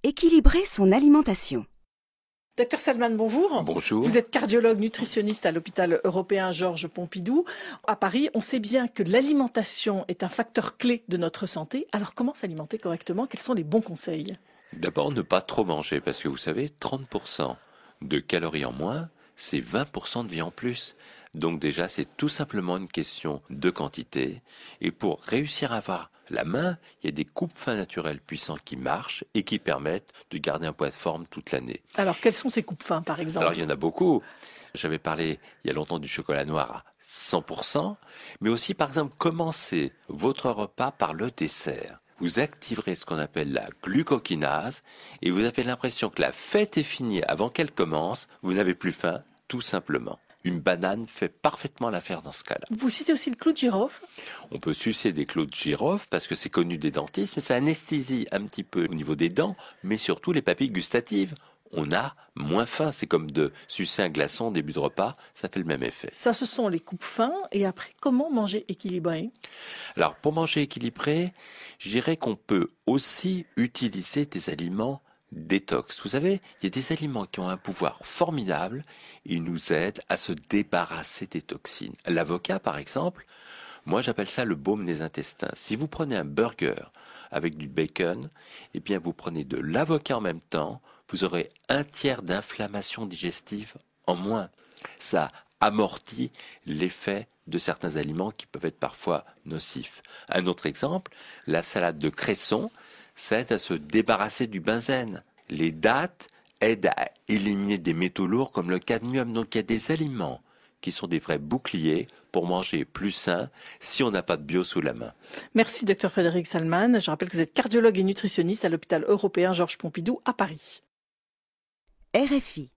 Équilibrer son alimentation. Docteur Salman, bonjour. Bonjour. Vous êtes cardiologue nutritionniste à l'hôpital européen Georges Pompidou. À Paris, on sait bien que l'alimentation est un facteur clé de notre santé. Alors comment s'alimenter correctement? Quels sont les bons conseils? D'abord, ne pas trop manger, parce que vous savez, 30% de calories en moins, c'est 20% de vie en plus. Donc déjà, c'est tout simplement une question de quantité. Et pour réussir à avoir la main, il y a des coupes-fins naturels puissants qui marchent et qui permettent de garder un poids de forme toute l'année. Alors, quels sont ces coupes-fins, par exemple? Alors, il y en a beaucoup. J'avais parlé il y a longtemps du chocolat noir à 100%, mais aussi, par exemple, commencez votre repas par le dessert. Vous activerez ce qu'on appelle la glucokinase et vous avez l'impression que la fête est finie avant qu'elle commence. Vous n'avez plus faim, tout simplement. Une banane fait parfaitement l'affaire dans ce cas-là. Vous citez aussi le clou de girofle. On peut sucer des clous de girofle parce que c'est connu des dentistes, mais ça anesthésie un petit peu au niveau des dents, mais surtout les papilles gustatives. On a moins faim. C'est comme de sucer un glaçon au début de repas, ça fait le même effet. Ça, ce sont les coupes-fins. Et après, comment manger équilibré? Alors, pour manger équilibré, je dirais qu'on peut aussi utiliser des aliments détox. Vous savez, il y a des aliments qui ont un pouvoir formidable. Ils nous aident à se débarrasser des toxines. L'avocat, par exemple, moi j'appelle ça le baume des intestins. Si vous prenez un burger avec du bacon, eh bien vous prenez de l'avocat en même temps, vous aurez un tiers d'inflammation digestive en moins. Ça amortit l'effet de certains aliments qui peuvent être parfois nocifs. Un autre exemple, la salade de cresson, ça aide à se débarrasser du benzène. Les dattes aident à éliminer des métaux lourds comme le cadmium. Donc il y a des aliments qui sont des vrais boucliers pour manger plus sain si on n'a pas de bio sous la main. Merci, docteur Frédéric Salman. Je rappelle que vous êtes cardiologue et nutritionniste à l'hôpital européen Georges Pompidou à Paris. RFI